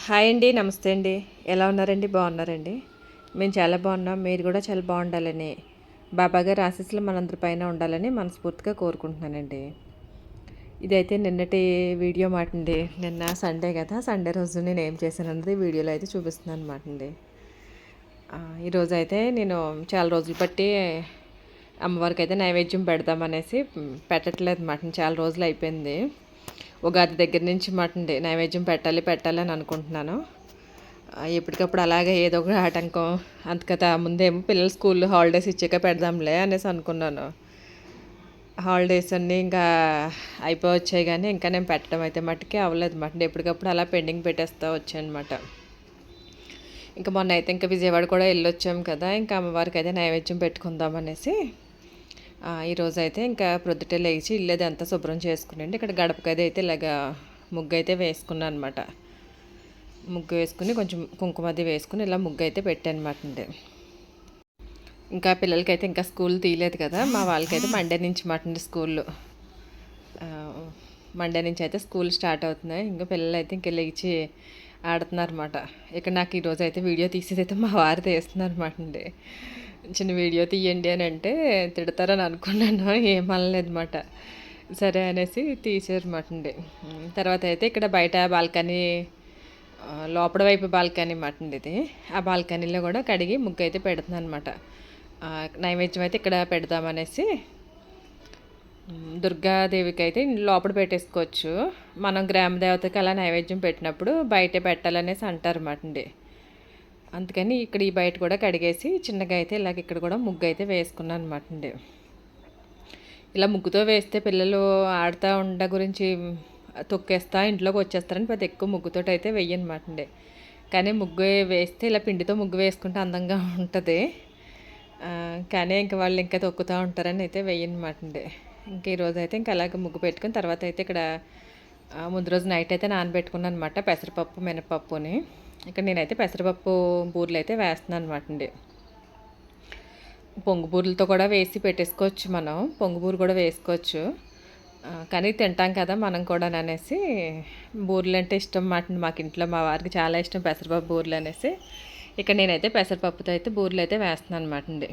Hi అండి. నమస్తే అండి. ఎలా ఉన్నారండి? బాగున్నారండి? మేము చాలా బాగున్నాం. మీరు కూడా చాలా బాగుండాలని, బాబాగారి ఆశీస్సులు మనందరి పైన ఉండాలని మనస్ఫూర్తిగా కోరుకుంటున్నానండి. ఇదైతే నిన్నటి వీడియో మాట అండి. నిన్న సండే కదా, సండే రోజు నేను ఏం చేశాను అన్నది వీడియోలో అయితే చూపిస్తున్నాను అనమాట అండి. ఈరోజు అయితే నేను చాలా రోజులు బట్టి అమ్మవారికి అయితే నైవేద్యం పెడదామనేసి పెట్టట్లేదు అన్నమాట. చాలా రోజులు అయిపోయింది. ఉగాది దగ్గర నుంచి మటండి నైవేద్యం పెట్టాలి అని అనుకుంటున్నాను. ఎప్పటికప్పుడు అలాగే ఏదో ఒక ఆటంకం అంతకత ముందేమో పిల్లలు స్కూల్ హాలిడేస్ ఇచ్చాక పెడదాంలే అనేసి అనుకున్నాను. హాలిడేస్ అన్నీ ఇంకా అయిపోవచ్చాయి కానీ ఇంకా నేను పెట్టడం అయితే మట్టుకే అవ్వలేదు అన్నమాట. ఎప్పటికప్పుడు అలా పెండింగ్ పెట్టేస్తూ వచ్చాయన్నమాట. ఇంకా మొన్న అయితే ఇంకా విజయవాడ కూడా వెళ్ళొచ్చాము కదా, ఇంకా అమ్మవారికి అయితే నైవేద్యం పెట్టుకుందాం అనేసి ఈరోజు అయితే ఇంకా ప్రొద్దుటే లేచి ఇల్లేది అంతా శుభ్రం చేసుకునండి. ఇక్కడ గడపకైతే అయితే ఇలాగ ముగ్గు అయితే వేసుకున్నాను అనమాట. ముగ్గు వేసుకుని కొంచెం కుంకుమ అది వేసుకుని ఇలా ముగ్గు అయితే పెట్టాను అనమాట అండి. ఇంకా పిల్లలకైతే ఇంకా స్కూల్ తీయలేదు కదా, మా వాళ్ళకైతే మండే నుంచి మటండి స్కూల్లో. మండే నుంచి అయితే స్కూల్ స్టార్ట్ అవుతున్నాయి. ఇంకా పిల్లలు అయితే ఇంక లేచి ఆడుతున్నారు అనమాట. ఇక్కడ నాకు ఈరోజు అయితే వీడియో తీసేది అయితే మా వారు తీస్తున్నారు అనమాట అండి. చిన్న వీడియో తీయండి అని అంటే తిడతారని అనుకున్నాను, ఏమనలేదన్నమాట. సరే అనేసి తీసారన్నమాట అండి. తర్వాత అయితే ఇక్కడ బయట బాల్కనీ, లోపల వైపు బాల్కనీ మాట అండి ఇది. ఆ బాల్కనీలో కూడా కడిగి ముగ్గు అయితే పెడుతున్నాను అనమాట. నైవేద్యం అయితే ఇక్కడ పెడదామనేసి. దుర్గాదేవికి అయితే లోపల పెట్టేసుకోవచ్చు. మనం గ్రామ దేవతకి అలా నైవేద్యం పెట్టినప్పుడు బయటే పెట్టాలనేసి అంటారు అన్నమాట అండి. అందుకని ఇక్కడ ఈ బయట కూడా కడిగేసి చిన్నగా అయితే ఇలాగ ఇక్కడ కూడా ముగ్గు అయితే వేసుకున్నాను అనమాట అండి. ఇలా ముగ్గుతో వేస్తే పిల్లలు ఆడుతూ ఉండ గురించి తొక్కేస్తా ఇంట్లోకి వచ్చేస్తారని పెద్ద ఎక్కువ ముగ్గుతో అయితే వెయ్యనమాట అండి. కానీ ముగ్గు వేస్తే ఇలా పిండితో ముగ్గు వేసుకుంటే అందంగా ఉంటుంది. కానీ ఇంకా వాళ్ళు ఇంకా తొక్కుతూ ఉంటారని అయితే వెయ్యనమాట అండి. ఇంక ఈరోజు అయితే ఇంకా అలాగే ముగ్గు పెట్టుకుని తర్వాత అయితే ఇక్కడ ముందు రోజు నైట్ అయితే నానబెట్టుకున్నాను అనమాట పెసరపప్పు మినపప్పుని. ఇక్కడ నేనైతే పెసరపప్పు బూరెలు అయితే వేస్తున్నాను అనమాట అండి. పొంగు బూరెలతో కూడా వేసి పెట్టేసుకోవచ్చు, మనం పొంగుబూరు కూడా వేసుకోవచ్చు. కానీ తింటాం కదా మనం కూడా అనేసి బూరెలు అంటే ఇష్టం మాట మాకు ఇంట్లో. మా వారికి చాలా ఇష్టం పెసరపప్పు బూరెలు అనేసి ఇక్కడ నేనైతే పెసరపప్పుతో అయితే బూరెలు అయితే వేస్తున్నాను అనమాట అండి.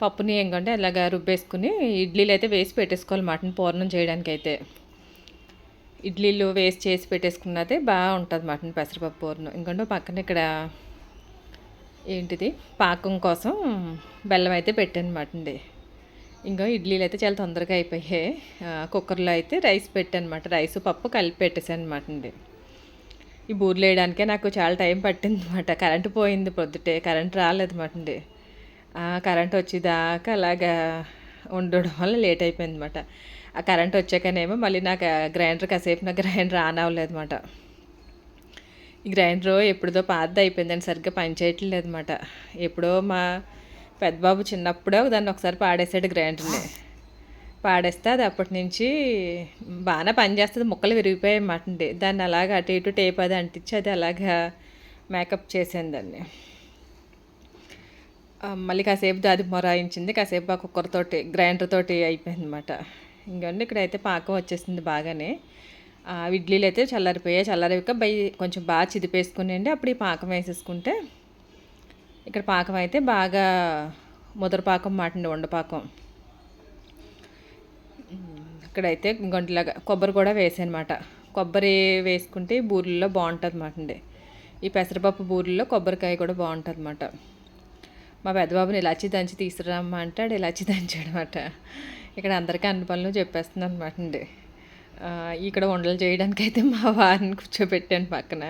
పప్పుని ఏంటంటే ఇలాగ రుబ్బేసుకుని ఇడ్లీలు అయితే వేసి పెట్టేసుకోవాలి పూర్ణం చేయడానికి అయితే. ఇడ్లీలు వేస్ట్ చేసి పెట్టేసుకున్నదే బాగా ఉంటుంది మటన్ పెసరపప్పు పూర్ణం. ఇంకొంటే పక్కన ఇక్కడ ఏంటిది పాకం కోసం బెల్లం అయితే పెట్టాను అనమాట. ఇంకా ఇడ్లీలు అయితే చాలా తొందరగా అయిపోయాయి. కుక్కర్లో అయితే రైస్ పెట్టాను అనమాట. రైస్ పప్పు కలిపి పెట్టేశాను అనమాట. ఈ బూరెలు వేయడానికే నాకు చాలా టైం పట్టింది అనమాట. కరెంటు పోయింది పొద్దుటే, కరెంట్ రాలేదు అనమాట. కరెంట్ వచ్చేదాకా అలాగా ఉండడం వల్ల లేట్ అయిపోయింది అనమాట. ఆ కరెంట్ వచ్చాకనేమో మళ్ళీ నాకు గ్రైండర్ కాసేపు నాకు గ్రైండర్ ఆన్ అవ్వలేదు అనమాట. ఈ గ్రైండర్ ఎప్పుడుదో పాతది అయిపోయిందని సరిగ్గా పని చేయట్లేదు అనమాట. ఎప్పుడో మా పెద్దబాబు చిన్నప్పుడే దాన్ని ఒకసారి పాడేసాడు గ్రైండర్ని. పాడేస్తే అది అప్పటి నుంచి బాగానే పనిచేస్తుంది, ముక్కలు విరిగిపోయాయి అన్నమాట అండి. దాన్ని అలాగ అటు ఇటు టేప్ అది అంటించి అది అలాగా మేకప్ చేసాను దాన్ని. మళ్ళీ కాసేపు అది మొరాయించింది, కాసేపు ఆ కుక్కర్తోటి గ్రైండర్ తోటి అయిపోయింది అనమాట. ఇంకండి ఇక్కడైతే పాకం వచ్చేసింది బాగానే. ఇడ్లీలు అయితే చల్లారిపోయాయి. చల్లారిపోయాక కొంచెం బాగా చిదిపేసుకుని అండి అప్పుడు ఈ పాకం వేసేసుకుంటే ఇక్కడ పాకం అయితే బాగా ముదరపాకం మాటండి, ఉండపాకం. ఇక్కడైతే ఇంకొంటిలాగా కొబ్బరి కూడా వేసానమాట. కొబ్బరి వేసుకుంటే బూరెల్లో బాగుంటుంది అన్నమాట అండి. ఈ పెసరపప్పు బూరెల్లో కొబ్బరికాయ కూడా బాగుంటుంది అన్నమాట. మా పెద్దబాబుని ఇలాచి దంచి తీసుకురామ్మా అంటాడు, ఇలాచి దంచాడనమాట. ఇక్కడ అందరికీ అన్ని పనులు చెప్పేస్తున్నాను అనమాట అండి. ఇక్కడ వంటలు చేయడానికి అయితే మా వారిని కూర్చోబెట్టాను పక్కన.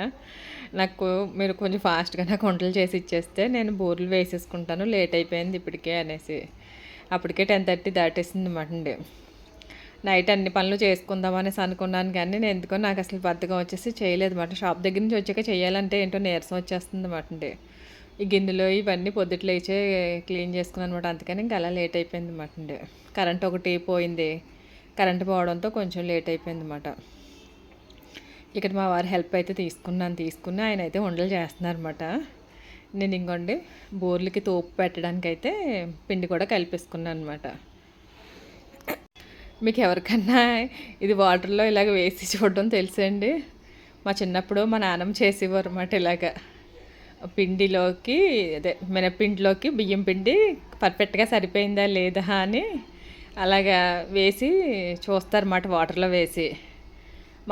నాకు మీరు కొంచెం ఫాస్ట్గా నాకు వంటలు చేసి ఇచ్చేస్తే నేను బూరెలు వేసేసుకుంటాను, లేట్ అయిపోయింది ఇప్పటికే అనేసి. అప్పటికే 10:30 దాటేసింది అన్నమాట అండి. నైట్ అన్ని పనులు చేసుకుందాం అనేసి అనుకున్నాను కానీ నేను ఎందుకో నాకు అసలు బద్ధకం వచ్చేసి చేయలేదు అన్నమాట. షాప్ దగ్గర నుంచి వచ్చాక చేయాలంటే ఏంటో నీరసం వచ్చేస్తుంది అన్నమాట అండి. ఈ గిన్నెలో ఇవన్నీ పొద్దుట్లు వేసే క్లీన్ చేసుకున్నాను అనమాట. అందుకని ఇంకా అలా లేట్ అయిపోయింది అన్నమాట అండి. కరెంట్ ఒకటి పోయింది, కరెంట్ పోవడంతో కొంచెం లేట్ అయిపోయింది అన్నమాట. ఇక్కడ మా వారు హెల్ప్ అయితే తీసుకుని ఆయన అయితే వంటలు చేస్తున్నారన్నమాట. నేను ఇంకోండి బోర్లకి తోపు పెట్టడానికి అయితే పిండి కూడా కలిపేసుకున్నాను అనమాట. మీకు ఎవరికన్నా ఇది వాటర్లో ఇలాగ వేసి చూడడం తెలుసండి? మా చిన్నప్పుడు మా నాన్నమ్మ చేసేవారు అన్నమాట ఇలాగా. పిండిలోకి అదే మినప్పిండిలోకి బియ్యం పిండి పర్ఫెక్ట్‌గా సరిపోయిందా లేదా అని అలాగా వేసి చూస్తారన్నమాట వాటర్‌లో వేసి.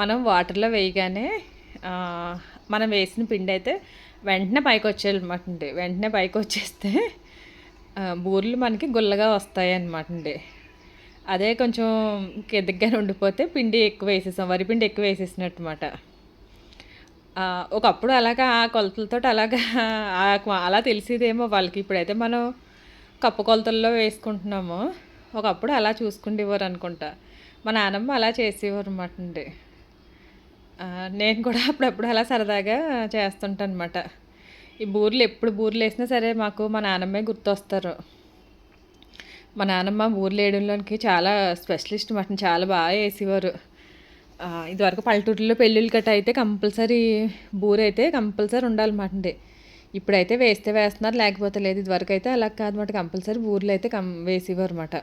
మనం వాటర్‌లో వేయగానే ఆహ్, మనం వేసిన పిండయితే వెంటనే పైకొచ్చేయాలన్నమాట అండి. వెంటనే పైకొచ్చేస్తే బూరెలు మనకి గుల్లగా వస్తాయన్నమాటండి. అదే కొంచెం కిందగ్గానే ఉండిపోతే పిండి ఎక్కువేసేసాం. వరిపిండి ఎక్కువేసేసినట్టమాట. ఒకప్పుడు అలాగా ఆ కొలతలతోటి అలాగా అలా తెలిసేదేమో వాళ్ళకి. ఇప్పుడైతే మనం కప్పు కొలతల్లో వేసుకుంటున్నాము. ఒకప్పుడు అలా చూసుకుండేవారనుకుంటా. మా నానమ్మ అలా చేసేవారనమాటండి. నేను కూడా అప్పుడప్పుడు అలా సరదాగా చేస్తుంటానమాట. ఈ బూరెలు ఎప్పుడు బూరెలేసినా సరే మాకు మా నానమ్మే గుర్తొస్తారు. మా నానమ్మ బూరెలేయడంలోనికి చాలా స్పెషలిస్ట్ మాట. చాలా బాగా ఏసేవారు. ఇదివరకు పల్లెటూరులో పెళ్ళిళ్ళు గట్టా అయితే కంపల్సరీ బూరైతే కంపల్సరీ ఉండాలన్నమాటండి. ఇప్పుడైతే వేస్తే వేస్తున్నారు, లేకపోతే లేదు. ఇదివరకైతే అలా కాదన్నమాట. కంపల్సరీ బూరెలైతే వేసేవారన్నమాట.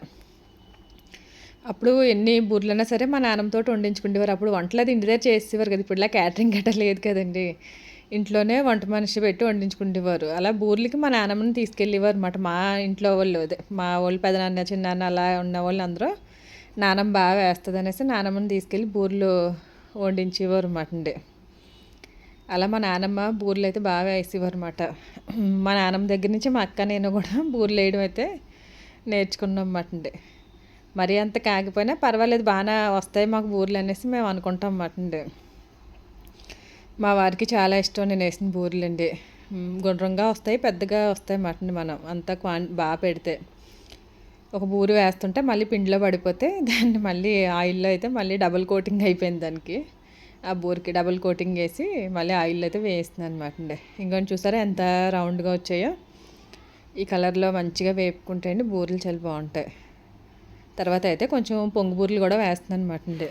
అప్పుడు ఎన్ని బూరెలైనా సరే మా నాన్నమ్మతోటి వండించుకునేవారు. అప్పుడు వంటలది ఇంటి దగ్గర చేసేవారు కదా! ఇప్పుడులా క్యాటరింగ్ గట్టా లేదు కదండీ! ఇంట్లోనే వంట మనిషి పెట్టి వండించుకునేవారు. అలా బూరెలకి మా నానమ్మని తీసుకెళ్ళేవారన్నమాట. మా ఇంట్లో వాళ్ళు అదే మా వోళ్ళు పెదనాన్న, చిన్నాన్న అలా ఉన్నవాళ్ళందరూ నానమ్మ బాగా వేస్తదనేసి నానమ్మని తీసుకెళ్ళి బూరెలు వండించేవారన్నమాటండి. అలా మా నానమ్మ బూరెలైతే బాగా వేసేవారన్నమాట. మా నానమ్మ దగ్గర నుంచి మా అక్క, నేను కూడా బూరెలేయడం అయితే నేర్చుకున్నామన్నమాటండి. మరీ అంత కాకపోయినా పర్వాలేదు, బాగానే వస్తాయి మాకు బూరెలనేసి మేము అనుకుంటాం అన్నమాటండి. మా వారికి చాలా ఇష్టం నేను వేసిన బూరెలండి. గుండ్రంగా వస్తాయి, పెద్దగా వస్తాయి మటన్ మనం అంతా బాగా పెడితే. ఒక బూరె వేస్తుంటే మళ్ళీ పిండిలో పడిపోతే దాన్ని మళ్ళీ ఆయిల్‌లో అయితే మళ్ళీ డబుల్ కోటింగ్ అయిపోయింది దానికి. ఆ బూరెకి డబుల్ కోటింగ్ వేసి మళ్ళీ ఆయిల్‌లో అయితే వేస్తున్నానన్నమాటండి. ఇంకొంచెం చూసారా ఎంత రౌండ్‌గా వచ్చాయో. ఈ కలర్‌లో మంచిగా వేపుకుంటే అండి బూరెలు చాలా బాగుంటాయి. తర్వాత అయితే కొంచెం పొంగు బూరెలు కూడా వేస్తున్నానన్నమాటండి.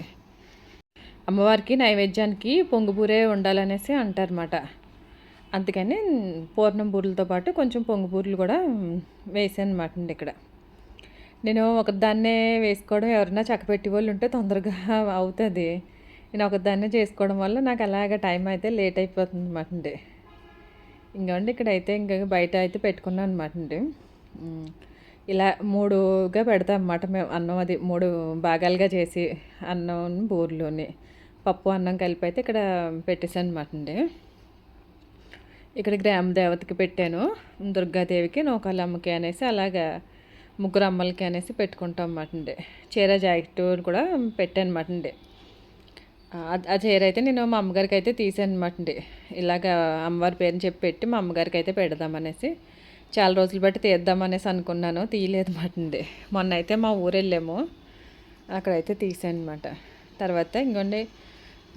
అమ్మవారికి నైవేద్యానికి పొంగుబూరే ఉండాలనేసి అంటారన్నమాట. అందుకని పూర్ణం బూరెలతో పాటు కొంచెం పొంగు బూరెలు కూడా వేసానన్నమాటండి ఇక్కడ. నేను ఒకదాన్నే వేసుకోవడం, ఎవరైనా చక్కపెట్టేవాళ్ళు ఉంటే తొందరగా అవుతుంది. నేను ఒకదాన్నే చేసుకోవడం వల్ల నాకు అలాగ టైం అయితే లేట్ అయిపోతుందన్నమాటండి. ఇంకోండి ఇక్కడైతే ఇంకా బయట అయితే పెట్టుకున్నాను అనమాటండి. ఇలా 3గా పెడతాం అన్నమాట మేము అన్నం. అది 3 భాగాలుగా చేసి అన్నం, బూరెలుని పప్పు అన్నం కలిపి అయితే ఇక్కడ పెట్టేసాను అనమాటండి. ఇక్కడ గ్రామ దేవతకి పెట్టాను, దుర్గాదేవికి, నూకాలమ్మకి అనేసి అలాగా ముగ్గురు అమ్మలకి అనేసి పెట్టుకుంటాం అన్నమాటండి. చీర జాకెట్ కూడా పెట్టాను అన్నమాటండి. ఆ చీర అయితే నేను మా అమ్మగారికి అయితే తీసాను అనమాటండి. ఇలాగ అమ్మవారి పేరుని చెప్పి పెట్టి మా అమ్మగారికి అయితే పెడదామనేసి చాలా రోజులు బట్టి తీద్దామనేసి అనుకున్నాను, తీయలేదన్నమాటండి. మొన్న అయితే మా ఊరు వెళ్ళాము, అక్కడైతే తీసాను అనమాట. తర్వాత ఇంకోండి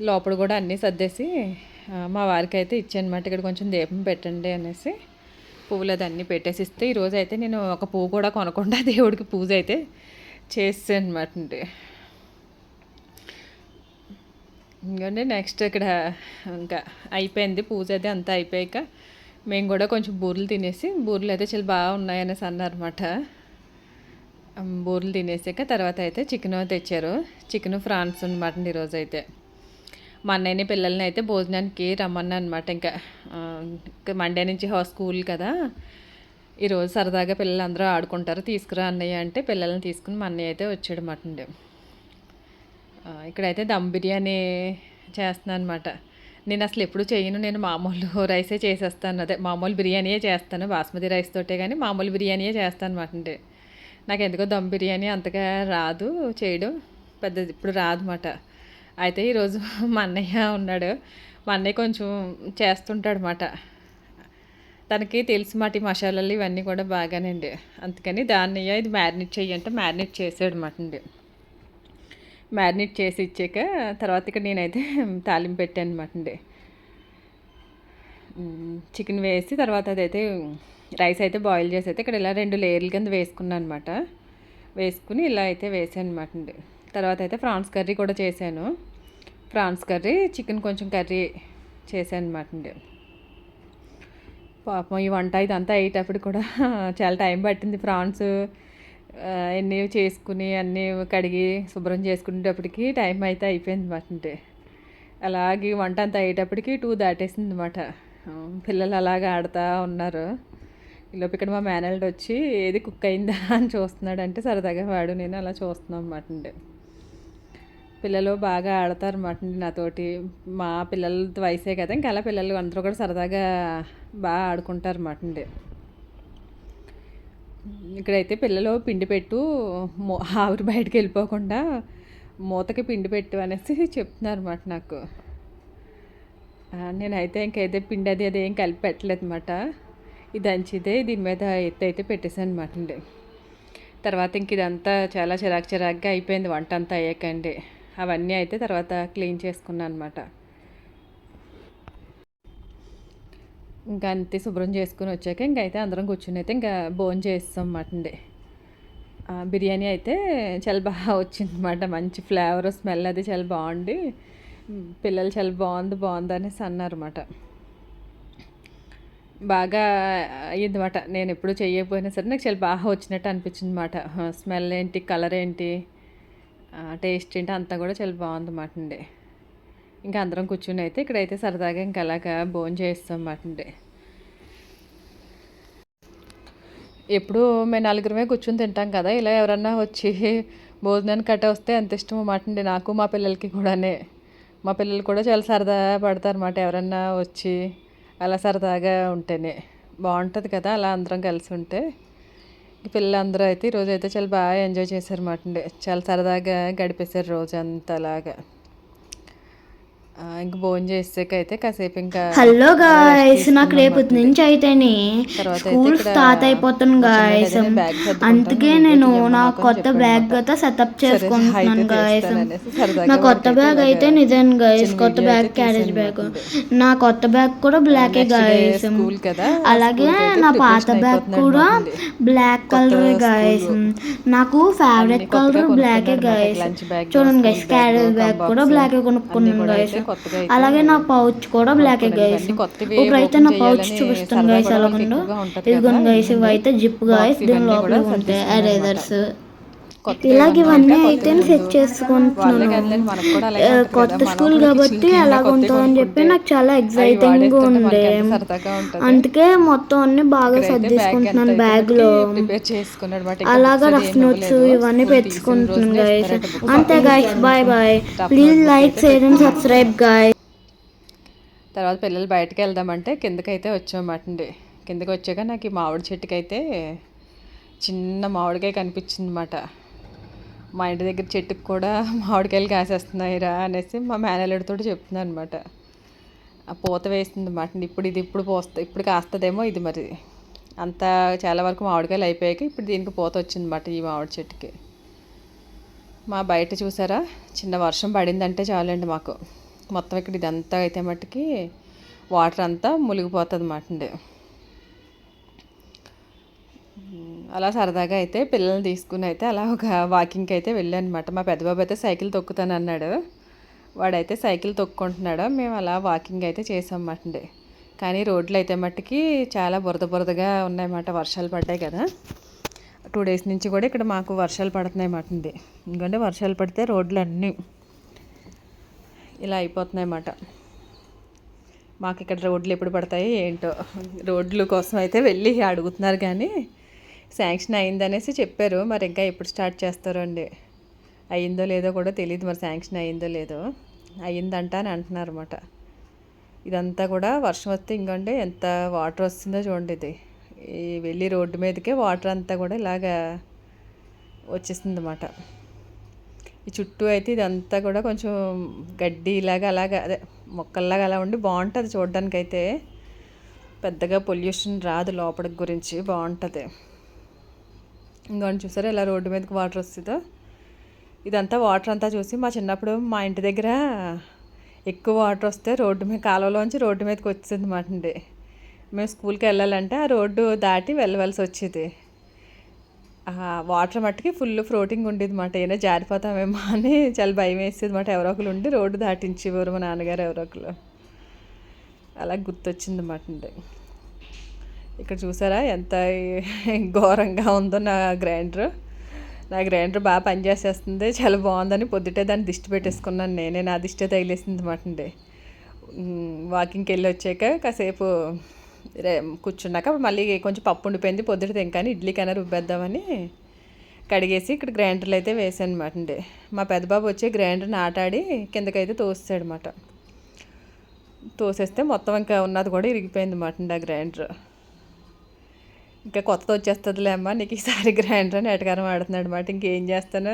లోపల కూడా అన్నీ సర్దేసి మా వారికి అయితే ఇచ్చానమాట. ఇక్కడ కొంచెం దీపం పెట్టండి అనేసి పువ్వులు అది అన్నీ పెట్టేసి ఇస్తే, ఈరోజు అయితే నేను ఒక పువ్వు కూడా కొనకుండా దేవుడికి పూజ అయితే చేసాను అనమాట అండి. ఇంకండి నెక్స్ట్ ఇక్కడ ఇంకా అయిపోయింది పూజ అయితే అంతా అయిపోయాక మేము కూడా కొంచెం బూరెలు తినేసి, బూరెలు అయితే చాలా బాగా ఉన్నాయనేసి అన్నారన్నమాట. బూరెలు తినేసాక తర్వాత అయితే చికెన్ తెచ్చారు. చికెన్ ఫ్రాన్స్ అనమాట అండి ఈరోజు అయితే. మా అన్నయ్యని పిల్లల్ని అయితే భోజనానికి రమ్మన్నా అనమాట. ఇంకా మండే నుంచి స్కూల్ కదా, ఈరోజు సరదాగా పిల్లలందరూ ఆడుకుంటారు, తీసుకురా అన్నయ్య అంటే పిల్లల్ని తీసుకుని మా అన్నయ్య అయితే వచ్చాడు అన్నమాట అండి. ఇక్కడైతే దమ్ బిర్యానీ చేస్తున్నాను అనమాట. నేను అసలు ఎప్పుడు చేయను, నేను మామూలు రైసే చేసేస్తాను. అదే మామూలు బిర్యానీయే చేస్తాను, బాస్మతి రైస్ తోటే, కానీ మామూలు బిర్యానీయే చేస్తాను అనమాట అండి. నాకు ఎందుకో దమ్ బిర్యానీ అంతగా రాదు చేయడం, పెద్దది ఇప్పుడు రాదన్నమాట. అయితే ఈరోజు మా అన్నయ్య ఉన్నాడు, మా అన్నయ్య కొంచెం చేస్తుంటాడు అన్నమాట. తనకి తెలిసి మాట ఈ మసాలాలు ఇవన్నీ కూడా బాగానండి. అందుకని దాన్ని ఇది మ్యారినేట్ చెయ్యంటే మ్యారినేట్ చేసాడు అన్నమాట అండి. మ్యారినేట్ చేసి ఇచ్చాక తర్వాత ఇక్కడ నేనైతే తాలింపు పెట్టాను అనమాట అండి. చికెన్ వేసి తర్వాత అదైతే రైస్ అయితే బాయిల్ చేసి అయితే ఇక్కడ ఇలా 2 లేయర్ల కింద వేసుకున్నాను అనమాట. వేసుకుని ఇలా అయితే వేసాను అనమాట అండి. తర్వాత అయితే ఫ్రాన్స్ కర్రీ కూడా చేశాను. ఫ్రాన్స్ కర్రీ, చికెన్ కొంచెం కర్రీ చేశాను అనమాట అండి. పాపం ఈ వంట ఇదంతా అయ్యేటప్పుడు కూడా చాలా టైం పట్టింది. ఫ్రాన్స్ అన్నీ చేసుకుని అన్నీ కడిగి శుభ్రం చేసుకునేటప్పటికి టైం అయితే అయిపోయింది అనమాట అండి. అలాగే వంట అంతా అయ్యేటప్పటికి 2 దాటేసింది అనమాట. పిల్లలు అలాగా ఆడుతూ ఉన్నారు. ఈలోపు ఇక్కడ మా మేనల్లుడు వచ్చి ఏది కుక్ అయిందా అని చూస్తున్నాడంటే సరదాగా వాడు నేను అలా చూస్తున్నాం అన్నమాట అండి. పిల్లలు బాగా ఆడతారన్నమాట అండి నాతోటి. మా పిల్లల వయసే కదా, ఇంకా అలా పిల్లలు అందరూ కూడా సరదాగా బాగా ఆడుకుంటారు అన్నమాట అండి. ఇక్కడైతే పిల్లలు పిండి పెట్టు ఆవిరి బయటకు వెళ్ళిపోకుండా మూతకి పిండి పెట్టు అనేసి చెప్తున్నారు అన్నమాట నాకు. నేనైతే ఇంకైతే పిండి అది ఏం కలిపి పెట్టలేదు అనమాట. ఇది దంచిదే దీని మీద ఎత్తి అయితే పెట్టేశాను అనమాట అండి. తర్వాత ఇంక ఇదంతా చాలా చిరాకుగా అయిపోయింది వంట అంతా అయ్యాకండి. అవన్నీ అయితే తర్వాత క్లీన్ చేసుకున్నాను అనమాట. ఇంకా అంతే శుభ్రం చేసుకుని వచ్చాక ఇంకైతే అందరం కూర్చుని అయితే ఇంకా భోజనం చేస్తాం అన్నమాట అండి. బిర్యానీ అయితే చాలా బాగా వచ్చిందన్నమాట. మంచి ఫ్లేవర్ స్మెల్ అది చాలా బాగుండి పిల్లలు చాలా బాగుంది అనేసి అన్నారన్నమాట. బాగా అయ్యిందన్నమాట. నేను ఎప్పుడు చేయకపోయినా సరే నాకు చాలా బాగా వచ్చినట్టు అనిపించింది అన్నమాట. స్మెల్ ఏంటి, కలర్ ఏంటి, టేస్ట్ ఏంటి అంతా కూడా చాలా బాగుందన్నమాట అండి. ఇంకా అందరం కూర్చుని అయితే ఇక్కడైతే సరదాగా ఇంకా అలాగా భోజనం చేస్తాం అన్నమాట అండి. ఎప్పుడు మేము నలుగురమే కూర్చుని తింటాం కదా, ఇలా ఎవరన్నా వచ్చి భోజనానికి కట్ట వస్తే ఎంత ఇష్టం అన్నమాట అండి నాకు, మా పిల్లలకి కూడానే. మా పిల్లలు కూడా చాలా సరదా పడతారు అన్నమాట ఎవరన్నా వచ్చి అలా సరదాగా ఉంటేనే బాగుంటుంది కదా, అలా అందరం కలిసి ఉంటే. పిల్లలందరూ అయితే ఈరోజు అయితే చాలా బాగా ఎంజాయ్ చేశారు అన్నమాట అండి. చాలా సరదాగా గడిపేశారు రోజు అంతా అలాగా. ఇంక భోజనం చేసాకైతే కాసేపు ఇంకా హలో గాయస్, నాకు రేపటి నుంచి అయితేనే స్కూల్ స్టార్ట్ అయిపోతాను గాయస్. అందుకే నేను నా కొత్త బ్యాగ్ అయితే సెటప్ చేసుకుంటున్నాను గాయస్. నా కొత్త బ్యాగ్ అయితే నిజం గాయస్, కొత్త బ్యాగ్ క్యారేజ్ బ్యాగ్. నా కొత్త బ్యాగ్ కూడా బ్లాకే గాయస్. అలాగే నా పాత బ్యాగ్ కూడా బ్లాక్ కలర్ గాయస్. నాకు ఫేవరెట్ కలర్ బ్లాకే గాయస్. చూడండి గైస్, క్యారేజ్ బ్యాగ్ కూడా బ్లాకే కొనుక్కున్నాను గాయస్. అలాగే నా పౌచ్ కూడా బ్లాక్ గైస్. ఇప్పుడైతే నా పౌచ్ చూపిస్తాను గైస్ ఎలాగుందో. ఇదిగోండి గైస్, ఇవైతే జిప్ గైస్, దీని లోపల ఉంటాయి ఎరేజర్స్. ఇలాగ ఇవన్నీ అయితే సెట్ చేసుకుంటున్నాను. కొత్త స్కూల్ కాబట్టి అలాగ ఉంటుందని చెప్పి నాకు చాలా ఎగ్జైటింగ్గా ఉండే. అందుకే మొత్తం అన్ని బాగా సర్దేసుకుంటున్నాను బ్యాగ్లో. అలాగా రఫ్ నోట్స్ ఇవన్నీ పెట్టుకుంటున్నాను గైస్. అంతే guys, bye bye. Please like, share and subscribe guys. తర్వాత పిల్లలు బయటకు వెళ్దామంటే కిందకైతే వచ్చామన్నమాట అండి. కిందకి వచ్చాక నాకు ఈ మామిడి చెట్టుకైతే చిన్న మామిడికాయ కనిపించింది అన్నమాట. మా ఇంటి దగ్గర చెట్టుకు కూడా మామిడికాయలు కాసేస్తున్నాయిరా అనేసి మా మేనల్లుడితో చెప్తున్నాను అనమాట. ఆ పూత వేస్తుంది అన్నమాట. ఇప్పుడు కాస్తుందేమో ఇది మరి. అంతా చాలా వరకు మామిడికాయలు అయిపోయాక ఇప్పుడు దీనికి పూత వచ్చిందన్నమాట ఈ మామిడి చెట్టుకి. మా బయట చూసారా, చిన్న వర్షం పడిందంటే చాలండి మాకు. మొత్తం ఇక్కడ ఇదంతా అయితే మట్టుకి వాటర్ అంతా మునిగిపోతుంది అన్నమాట అండి. అలా సరదాగా అయితే పిల్లల్ని తీసుకుని అయితే అలా ఒక వాకింగ్కి అయితే వెళ్ళాను అనమాట. మా పెద్ద బాబు అయితే సైకిల్ తొక్కుతాను అన్నాడు. వాడైతే సైకిల్ తొక్కుంటున్నాడు. మేము అలా వాకింగ్ అయితే చేసామన్నమాట అండి. కానీ రోడ్లు అయితే మట్టుకి చాలా బురదగా ఉన్నాయన్నమాట. వర్షాలు పడ్డాయి కదా, 2 డేస్ నుంచి కూడా ఇక్కడ మాకు వర్షాలు పడుతున్నాయి అన్నమాట అండి. ఎందుకంటే వర్షాలు పడితే రోడ్లు అన్నీ ఇలా అయిపోతున్నాయి అన్నమాట. మాకు ఇక్కడ రోడ్లు ఎప్పుడు పడతాయి ఏంటో, రోడ్ల కోసం అయితే వెళ్ళి అడుగుతున్నారు కానీ శాంక్షన్ అయిందనేసి చెప్పారు. మరి ఇంకా ఎప్పుడు స్టార్ట్ చేస్తారో అండి. అయ్యిందో లేదో కూడా తెలియదు, మరి శాంక్షన్ అయ్యిందో లేదో. అయ్యిందంట అని అంటున్నారు అన్నమాట. ఇదంతా కూడా వర్షం వస్తే ఇంకండి ఎంత వాటర్ వస్తుందో చూడండి. ఇది ఈ వెళ్ళి రోడ్డు మీదకే వాటర్ అంతా కూడా ఇలాగా వచ్చేస్తుంది అన్నమాట. ఈ చుట్టూ అయితే ఇదంతా కూడా కొంచెం గడ్డి ఇలాగా అలాగా అదే మొక్కల్లాగా అలా ఉండి బాగుంటుంది చూడడానికి. అయితే పెద్దగా పొల్యూషన్ రాదు, లోపలికి గురించి బాగుంటుంది. ఇంకొని చూసారా ఇలా రోడ్డు మీదకి వాటర్ వస్తుందో. ఇదంతా వాటర్ అంతా చూసి మా చిన్నప్పుడు మా ఇంటి దగ్గర ఎక్కువ వాటర్ వస్తే రోడ్డు మీద కాలువలోంచి రోడ్డు మీదకి వచ్చింది అన్నమాట అండి. మేము స్కూల్కి వెళ్ళాలంటే ఆ రోడ్డు దాటి వెళ్ళవలసి వచ్చేది. వాటర్ మట్టుకి ఫుల్ ఫ్లోటింగ్ ఉండేది అన్నమాట. ఏమైనా జారిపోతామేమో అని చాలా భయం వేసేది అన్నమాట. ఎవరో ఒకరు ఉండి రోడ్డు దాటించేవారు, మా నాన్నగారు ఎవరో ఒకరు. అలా గుర్తొచ్చింది అన్నమాట అండి. ఇక్కడ చూసారా ఎంత ఘోరంగా ఉందో నా గ్రైండర్. నా గ్రైండర్ బాగా పనిచేసేస్తుంది, చాలా బాగుందని పొద్దుటే దాన్ని దిష్టి పెట్టేసుకున్నాను. నేనే నా దిష్టి తగిలేసింది అనమాట అండి. వాకింగ్కి వెళ్ళి వచ్చాక కాసేపు కూర్చున్నాక మళ్ళీ కొంచెం పప్పు ఉండిపోయింది పొద్దుట తింకాని ఇడ్లీకైనా రుబ్బేద్దామని కడిగేసి ఇక్కడ గ్రైండర్లు అయితే వేసాను అనమాట అండి. మా పెద్దబాబు వచ్చి గ్రైండర్ని ఆటాడి కిందకైతే తోస్తాడు అనమాట. తోసేస్తే మొత్తం ఇంకా ఉన్నది కూడా ఇరిగిపోయింది అనమాట అండి ఆ గ్రైండర్. ఇంకా కొత్తది వచ్చేస్తుందిలే అమ్మ నీకు ఈసారి గ్రైండర్ అని ఎటకారం ఆడుతున్నాడు అనమాట. ఇంకేం చేస్తాను,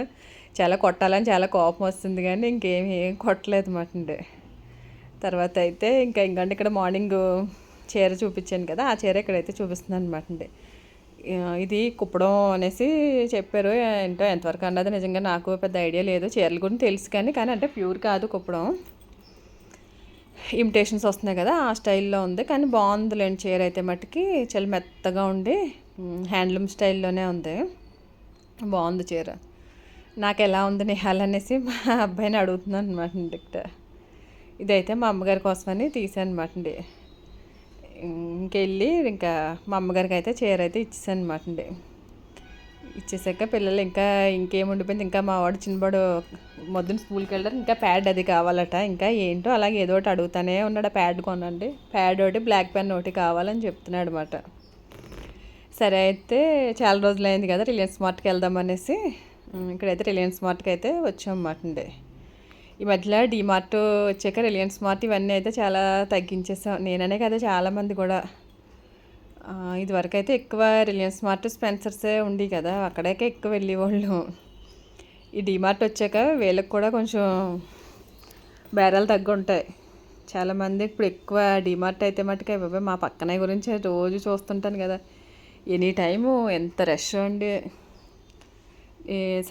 చాలా కొట్టాలని చాలా కోపం వస్తుంది కానీ ఏం కొట్టలేదు అనమాట అండి. తర్వాత అయితే ఇంకంటే ఇక్కడ మార్నింగ్ చీర చూపించాను కదా, ఆ చీర ఇక్కడైతే చూపిస్తున్నాను అనమాట అండి. ఇది కుప్పడం అనేసి చెప్పారు. ఏంటో ఎంతవరకు అన్నది నిజంగా నాకు పెద్ద ఐడియా లేదు. చీరల గురించి తెలుసు కానీ అంటే ప్యూర్ కాదు కుప్పడం, ఇమిటేషన్స్ వస్తున్నాయి కదా ఆ స్టైల్లో ఉంది. కానీ బాగుందిలేండి చీర అయితే మట్టుకి, చాలా మెత్తగా ఉండి హ్యాండ్లూమ్ స్టైల్లోనే ఉంది. బాగుంది చీర. నాకు ఎలా ఉంది నిహాల్ అనేసి మా అబ్బాయిని అడుగుతున్నాను అనమాట అండి. ఇక్కడ ఇదైతే మా అమ్మగారి కోసమని తీసాను అనమాట అండి. ఇంకెళ్ళి ఇంకా మా అమ్మగారికి అయితే చీర అయితే ఇచ్చేసాను అనమాట అండి. ఇచ్చేసాక పిల్లలు ఇంకేం ఉండిపోయింది, ఇంకా మా వాడు చిన్నవాడు మొద్దున స్కూల్కి వెళ్ళారు. ఇంకా ప్యాడ్ అది కావాలట, ఇంకా ఏంటో అలాగే ఏదో ఒకటి అడుగుతానే ఉన్నాడు. ఆ ప్యాడ్ కొనండి, ప్యాడ్ ఒకటి బ్లాక్ పెన్ ఒకటి కావాలని చెప్తున్నాడు అనమాట. సరే అయితే చాలా రోజులైంది కదా రిలయన్స్ మార్ట్కి వెళ్దామనేసి ఇక్కడైతే రిలయన్స్ మార్ట్కి అయితే వచ్చాం అన్నమాట అండి. ఈ మధ్యలో డీమార్ట్ వచ్చాక రిలయన్స్ మార్ట్ ఇవన్నీ అయితే చాలా తగ్గించేసాం. నేననే కదా చాలామంది కూడా. ఇదివరకు అయితే ఎక్కువ రిలయన్స్ మార్ట్ స్పెన్సర్సే ఉండి కదా, అక్కడికే ఎక్కువ వెళ్ళేవాళ్ళు. ఈ డీమార్ట్ వచ్చాక వీళ్ళకి కూడా కొంచెం బేరాలు తగ్గి ఉంటాయి. చాలామంది ఇప్పుడు ఎక్కువ డీమార్ట్ అయితే మట్టుకే బాబాయ్ మా పక్కన గురించి రోజు చూస్తుంటాను కదా, ఎనీ టైము ఎంత రష్ అండి.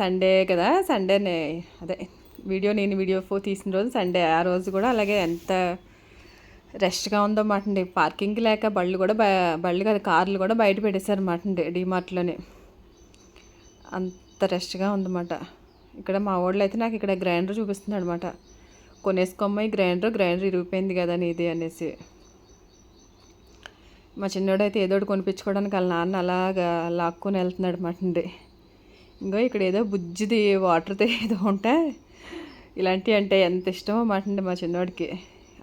సండే కదా, సండేనే అదే నేను వీడియో తీసిన రోజు సండే, ఆ రోజు కూడా అలాగే ఎంత రష్గా ఉందో మాట అండి. పార్కింగ్ లేక బళ్ళు కాదు కార్లు కూడా బయట పెట్టేశారు మాట అండి డీమార్ట్లోనే, అంత రష్గా ఉందన్నమాట. ఇక్కడ మా వాళ్ళు అయితే నాకు ఇక్కడ గ్రైండర్ చూపిస్తున్నాడు అనమాట. కొనేసుకోమ్మ ఈ గ్రైండర్ ఇరిగిపోయింది కదా నీది అనేసి. మా చిన్నోడు అయితే ఏదో ఒకటి కొనిపించుకోవడానికి వాళ్ళ నాన్న అలాగా లాక్కొని వెళ్తున్నాడు అనమాట అండి. ఇక్కడ ఏదో బుజ్జిది వాటర్తో ఏదో ఉంటే ఇలాంటివి అంటే ఎంత ఇష్టమో అన్నమాట అండి మా చిన్నోడికి.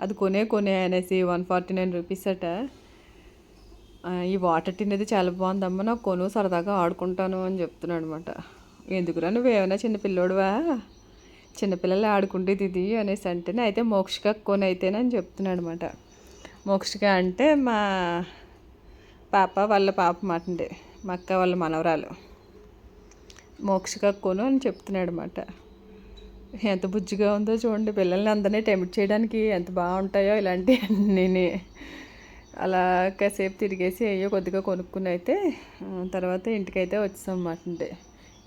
అది కొనే అనేసి 149 రూపీస్ అట. ఈ వాటర్ టిన్ అది చాలా బాగుందమ్మ, నాకు కొను సరదాగా ఆడుకుంటాను అని చెప్తున్నాడు అనమాట. ఎందుకురా నువ్వేమైనా చిన్నపిల్లోడువా, చిన్నపిల్లలు ఆడుకుంటేది ఇది అనేసి అంటేనే అయితే మోక్షిక కొని అయితేనని చెప్తున్నాడు అనమాట. మోక్షిక అంటే మా వాళ్ళ పాప మాట అండి, మా అక్క వాళ్ళ మనవరాలు. మోక్షిక కొను అని చెప్తున్నాడు అనమాట. ఎంత బుజ్జిగా ఉందో చూడండి, పిల్లల్ని అందరినీ టెంప్ట్ చేయడానికి ఎంత బాగుంటాయో ఇలాంటివన్నీ. అలా కాసేపు తిరిగేసి అయ్యో కొద్దిగా కొనుక్కుని అయితే తర్వాత ఇంటికైతే వచ్చాం అన్నమాట.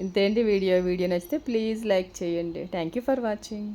ఇంతేంటి వీడియో నచ్చితే ప్లీజ్ లైక్ చేయండి. Thank you for watching.